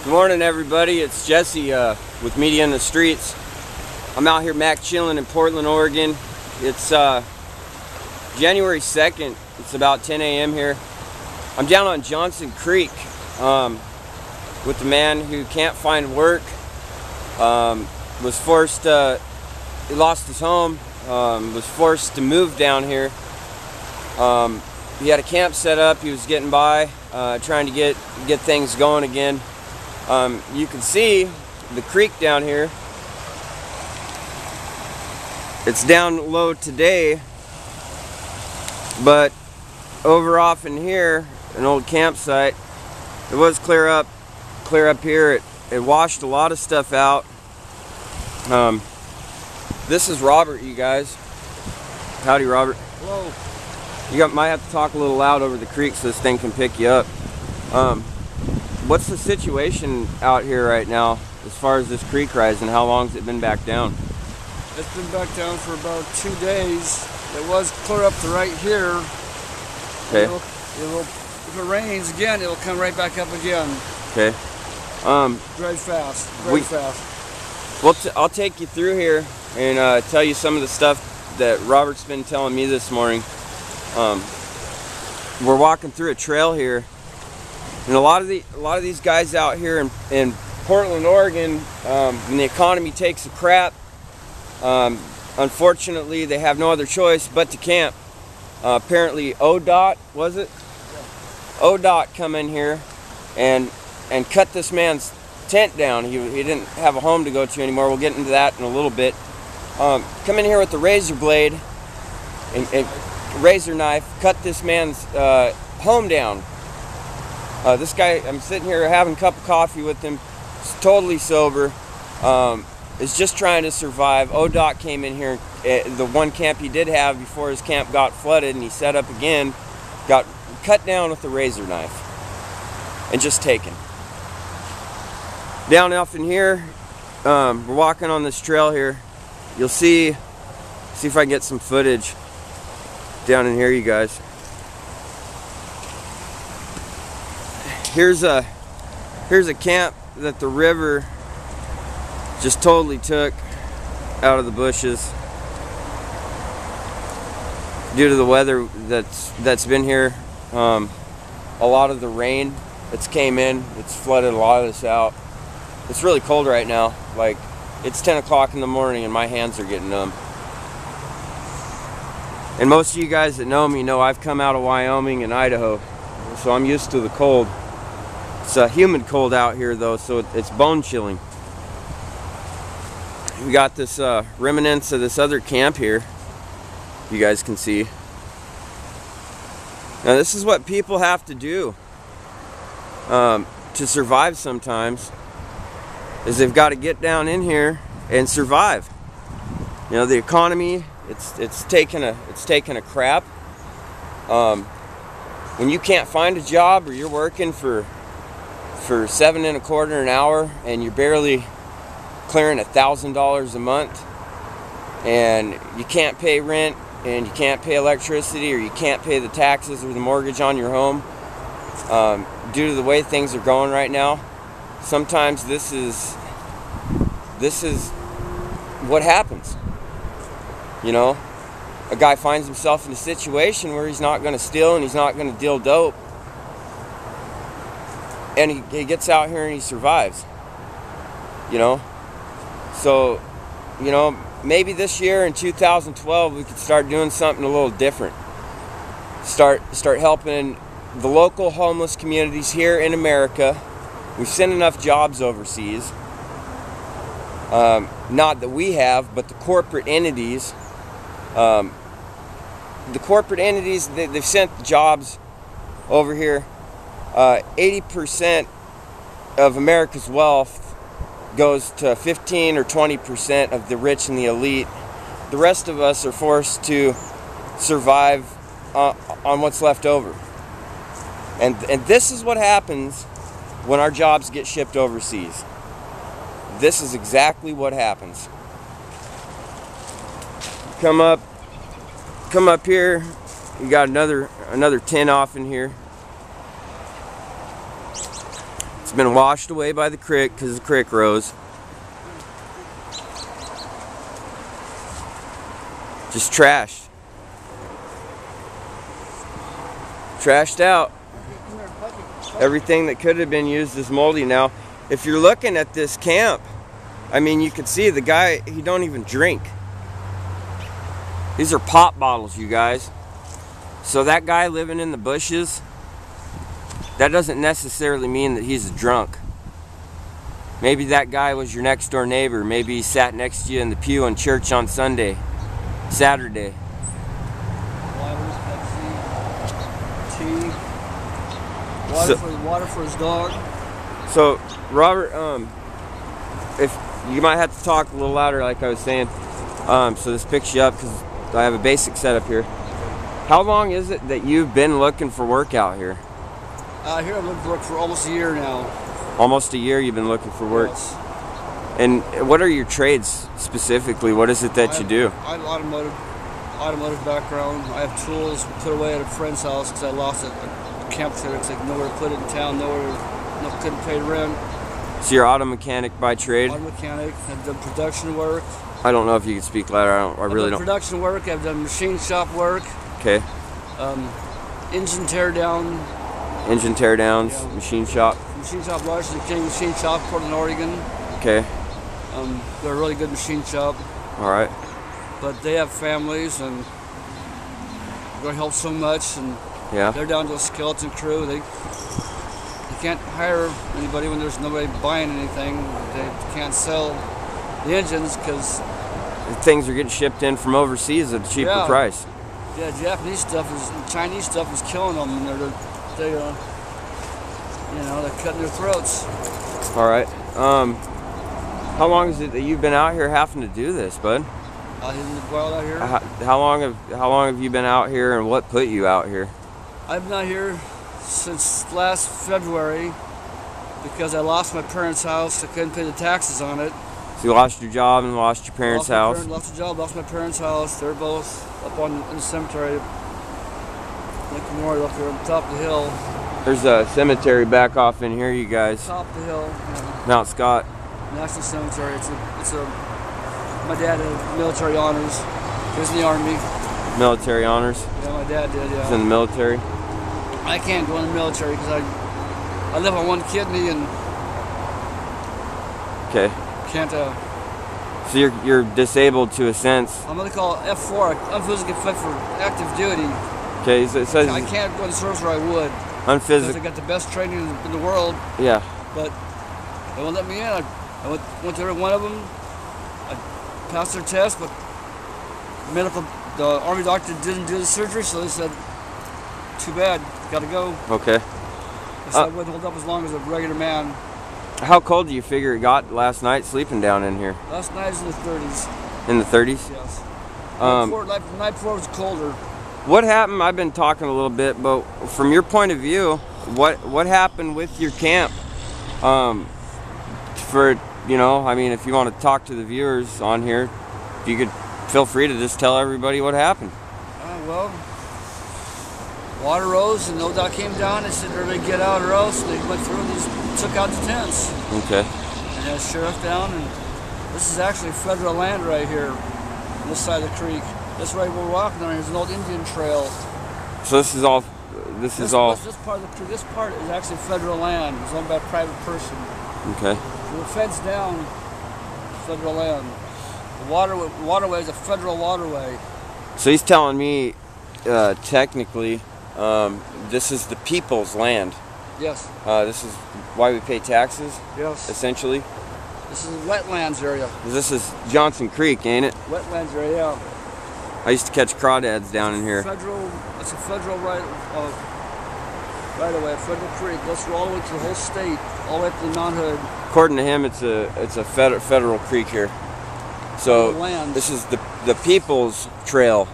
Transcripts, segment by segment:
Good morning, everybody. It's Jesse with Media in the Streets. I'm out here Chillen in Portland, Oregon. It's January 2nd. It's about 10 a.m. here. I'm down on Johnson Creek with the man who can't find work. Was forced, he lost his home, was forced to move down here. He had a camp set up. He was getting by, trying to get things going again. You can see the creek down here. It's down low today, but over off in here, an old campsite, it was clear up here. It washed a lot of stuff out. This is Robert, you guys. Howdy, Robert. Hello. Might have to talk a little loud over the creek so this thing can pick you up. What's the situation out here right now as far as this creek rise, and how long has it been back down? It's been back down for about 2 days. It was clear up to right here. Okay. If it rains again, it'll come right back up again. Okay. Very fast. Very fast. Well, I'll take you through here and tell you some of the stuff that Robert's been telling me this morning. We're walking through a trail here, and a lot of these guys out here in Portland, Oregon, when the economy takes a crap, unfortunately they have no other choice but to camp. Apparently O.D.O.T, was it? Yeah. O.D.O.T come in here and cut this man's tent down. He didn't have a home to go to anymore. We'll get into that in a little bit. Come in here with the razor blade and razor knife, cut this man's home down. This guy, I'm sitting here having a cup of coffee with him. He's totally sober. Is just trying to survive. O.D.O.T came in here, the one camp he did have before his camp got flooded, and he set up again, got cut down with a razor knife, and just taken. Down off in here, we're walking on this trail here. You'll see if I can get some footage down in here, you guys. Here's a camp that the river just totally took out of the bushes due to the weather that's been here. A lot of the rain that's came in, it's flooded a lot of this out. It's really cold right now. Like, it's 10 o'clock in the morning and my hands are getting numb. And most of you guys that know me know I've come out of Wyoming and Idaho, so I'm used to the cold. It's a humid cold out here though, so it's bone chilling. We got this remnants of this other camp here, you guys can see. Now this is what people have to do to survive sometimes, is they've got to get down in here and survive. You know, the economy, it's taking a crap. When you can't find a job, or you're working for $7.25 an hour and you're barely clearing $1,000 a month, and you can't pay rent, and you can't pay electricity, or you can't pay the taxes or the mortgage on your home, due to the way things are going right now, sometimes this is what happens. You know, a guy finds himself in a situation where he's not going to steal and he's not going to deal dope, and he gets out here and he survives. You know, so, you know, maybe this year in 2012 we could start doing something a little different. Start helping the local homeless communities here in America. We've sent enough jobs overseas. Not that we have, but the corporate entities. The corporate entities, they've sent jobs over here. 80% of America's wealth goes to 15 or 20% of the rich and the elite. The rest of us are forced to survive on what's left over. And this is what happens when our jobs get shipped overseas. This is exactly what happens. Come up here. You got another tin off in here. It's been washed away by the creek because the creek rose. Just trashed. Trashed out. Everything that could have been used is moldy now. If you're looking at this camp, I mean, you can see the guy, he don't even drink. These are pop bottles, you guys. So that guy living in the bushes, that doesn't necessarily mean that he's a drunk. Maybe that guy was your next door neighbor. Maybe he sat next to you in the pew in church on Sunday, Saturday. Tea. Water for his dog. So, Robert, if you might have to talk a little louder, like I was saying, so this picks you up because I have a basic setup here. How long is it that you've been looking for work out here? Here I've looking for work for almost a year now. Almost a year you've been looking for work. Yes. And what are your trades specifically? What is it that you do? I have automotive background. I have tools put away at a friend's house because I lost it at a camp trailer. It's like nowhere to put it in town, couldn't pay rent. So you're auto mechanic by trade? Auto mechanic. I've done production work. I don't know if you can speak louder. I really don't. Production work. I've done machine shop work. Okay. Engine tear down. Engine tear downs, yeah. Machine shop. Machine shop, Washington King Machine Shop, Portland, Oregon. Okay. They're a really good machine shop. All right. But they have families and they help so much, and yeah, they're down to a skeleton crew. They can't hire anybody when there's nobody buying anything. They can't sell the engines because things are getting shipped in from overseas at a cheaper price. Yeah, Japanese stuff Chinese stuff is killing them, and they're cutting their throats. All right. How long is it that you've been out here having to do this, bud? Out here in the wild out here. How long have you been out here, and what put you out here? I've been out here since last February because I lost my parents' house. I couldn't pay the taxes on it. So you lost your job and lost your parents' house? Lost the job, lost my parents' house. They're both up in the cemetery. Lincoln Memorial up here on top of the hill. There's a cemetery back off in here, you guys. Top of the hill. Yeah. Mount Scott. National Cemetery. My dad had military honors. He was in the Army. Military honors? Yeah, my dad did, yeah. He's in the military? I can't go in the military because I live on one kidney and okay. Can't so you're disabled to a sense. I'm gonna call F4. I'm physically fit for active duty. Okay, so it says I can't go in the service where I would. Unphysical. Because I got the best training in the world. Yeah. But they won't let me in. I went to every one of them. I passed their test, but the Army doctor didn't do the surgery, so they said, "Too bad, gotta go." Okay. I said I wouldn't hold up as long as a regular man. How cold do you figure it got last night sleeping down in here? Last night was in the 30s. In the 30s? Yes. Night before was colder. What happened? I've been talking a little bit, but from your point of view, what happened with your camp? I mean, if you want to talk to the viewers on here, if you could feel free to just tell everybody what happened. Well, water rose and O.D.O.T came down and said everybody get out or else. They went through and just took out the tents. Okay. And had a sheriff down, and this is actually federal land right here on this side of the creek. This right where we're walking on here is an old Indian trail. So this part is actually federal land. It's owned by a private person. Okay. So the fence down, federal land. The waterway is a federal waterway. So he's telling me, technically, this is the people's land. Yes. This is why we pay taxes. Yes. Essentially. This is a wetlands area. This is Johnson Creek, ain't it? Wetlands area. Yeah. I used to catch crawdads down in here. It's a federal right away, a federal creek. Goes through all the way to the whole state, all the way up to the non-hood. According to him, it's a federal creek here. So this is the people's trail.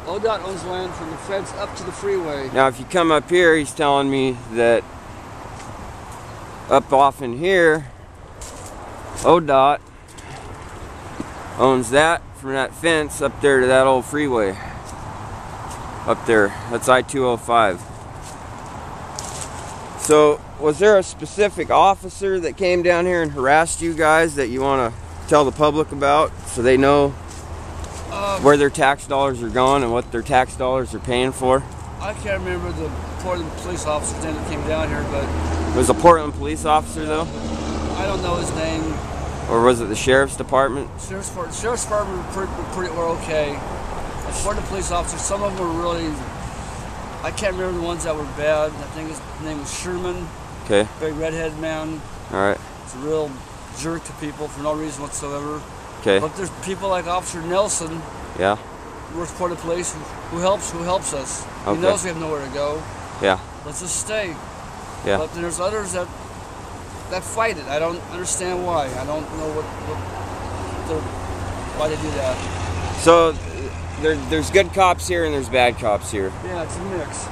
O.D.O.T owns land from the feds up to the freeway. Now, if you come up here, he's telling me that up off in here, O.D.O.T owns that from that fence up there to that old freeway. Up there, that's I-205. So was there a specific officer that came down here and harassed you guys that you want to tell the public about, so they know where their tax dollars are going and what their tax dollars are paying for? I can't remember the Portland police officer's name that came down here, but It was a Portland police officer, though? I don't know his name. Or was it the sheriff's department? Sheriff's department were okay. The Portland police officers, some of them were really, I can't remember the ones that were bad. I think his name was Sherman. Okay. Big redhead man. Alright. He's a real jerk to people for no reason whatsoever. Okay. But there's people like Officer Nelson, Yeah. who works for the police, who helps us. He Okay. knows we have nowhere to go. Yeah. Let's just stay. Yeah. But there's others that fight it. I don't understand why. I don't know why they do that. So there's good cops here and there's bad cops here. Yeah, it's a mix.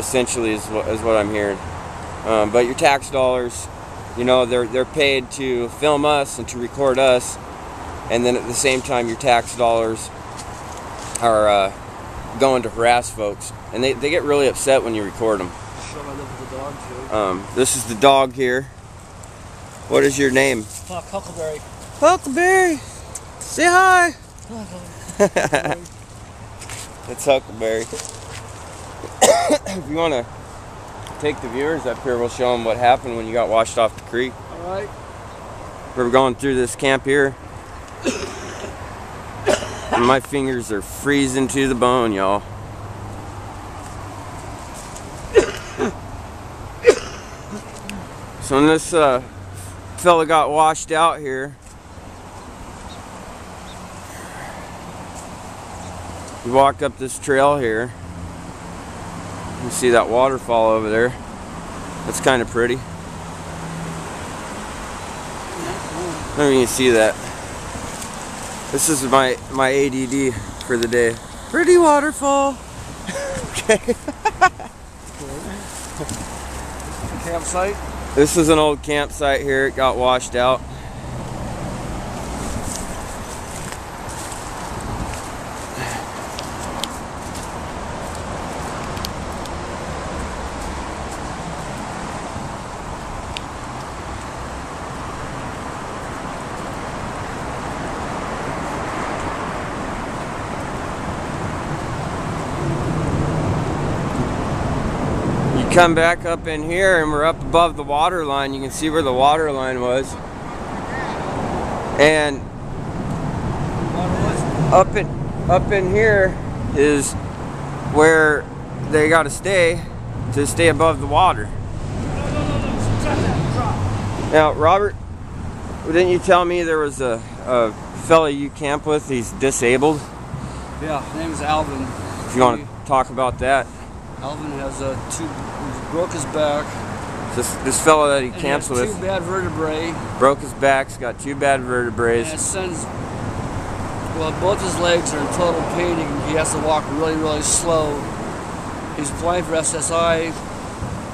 Essentially is what I'm hearing. But your tax dollars, you know, they're paid to film us and to record us, and then at the same time your tax dollars are going to harass folks, and they get really upset when you record them. Show I live with the dog too. This is the dog here. What is your name? Huckleberry. Huckleberry. Say hi. Huckleberry. It's Huckleberry. If you want to take the viewers up here, we'll show them what happened when you got washed off the creek. All right. We're going through this camp here. And my fingers are freezing to the bone, y'all. So when this fella got washed out here, you walk up this trail here. You see that waterfall over there. That's kind of pretty. I don't know if you can see that. This is my ADD for the day. Pretty waterfall. Okay. Campsite. This is an old campsite here. It got washed out. Come back up in here and we're up above the water line. You can see where the water line and up in here is where they got to stay above the water. Now, Robert, didn't you tell me there was a fella you camp with? He's disabled. Yeah, his name is Alvin. If you want to talk about that. Alvin has broke his back. This fellow that he camps with, two bad vertebrae. Broke his back. He's got two bad vertebrae. And both his legs are in total pain. He has to walk really, really slow. He's applying for SSI.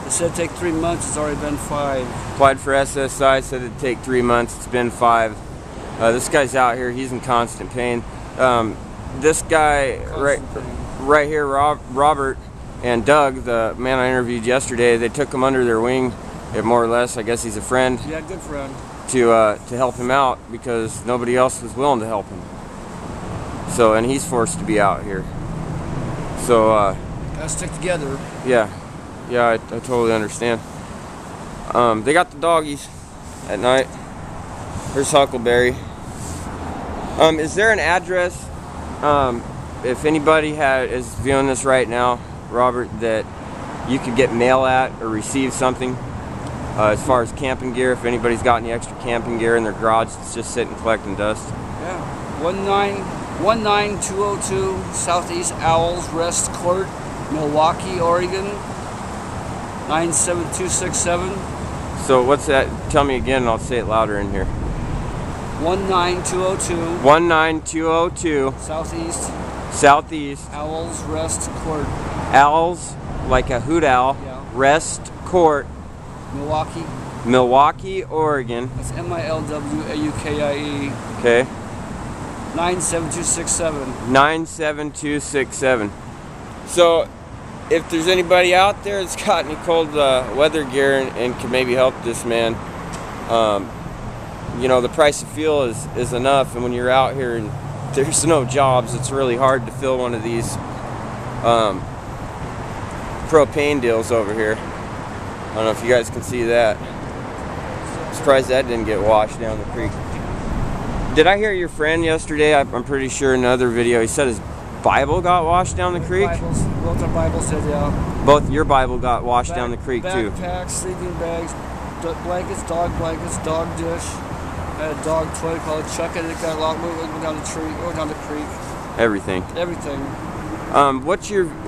They said it'd take 3 months. It's already been 5. Applied for SSI. Said it'd take 3 months. It's been 5. This guy's out here. He's in constant pain. This guy right here, Robert. And Doug, the man I interviewed yesterday, they took him under their wing, more or less. I guess he's a friend. Yeah, good friend. To help him out because nobody else was willing to help him. So, and he's forced to be out here. So, gotta stick together. Yeah, I totally understand. They got the doggies at night. Here's Huckleberry. Is there an address? If anybody is viewing this right now, Robert, that you could get mail at or receive something as far as camping gear, if anybody's got any extra camping gear in their garage that's just sitting collecting dust? Yeah, 19202 Southeast Owls Rest Court, Milwaukee, Oregon, 97267. So what's that? Tell me again and I'll say it louder in here. 19202 19202 Southeast Owls Rest Court. Owls, like a hoot owl. Yeah. Rest Court. Milwaukee, Oregon. That's MILWAUKIE. Okay. 97267. 97267. So, if there's anybody out there that's got any cold weather gear and can maybe help this man, you know, the price of fuel is enough, and when you're out here and there's no jobs, it's really hard to fill one of these propane deals over here. I don't know if you guys can see that. I'm surprised that didn't get washed down the creek. Did I hear your friend yesterday? I'm pretty sure in another video he said his Bible got washed down the creek? Both our Bibles said, yeah. Both your Bible got washed down the creek too? Backpacks, sleeping bags, blankets, dog dish. I had a dog toy called Chuck, and it got a lot moved down the creek. Everything. Everything.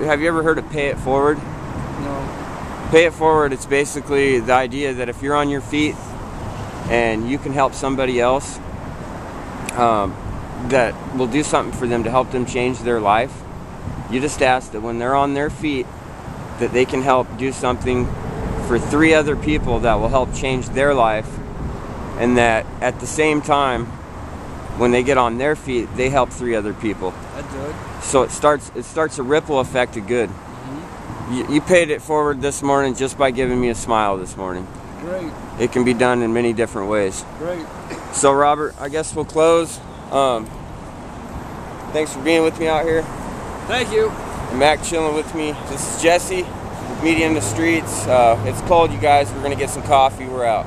Have you ever heard of Pay It Forward? No. Pay It Forward, it's basically the idea that if you're on your feet and you can help somebody else, that will do something for them to help them change their life, you just ask that when they're on their feet that they can help do something for 3 other people that will help change their life, and that at the same time when they get on their feet they help 3 other people. That's good. So it starts a ripple effect of good. You paid it forward this morning just by giving me a smile this morning. Great. It can be done in many different ways. Great. So Robert, I guess we'll close. Thanks for being with me out here. Thank you. And Mac chilling with me. This is Jesse with Media in the Streets. It's cold, you guys. We're going to get some coffee. We're out.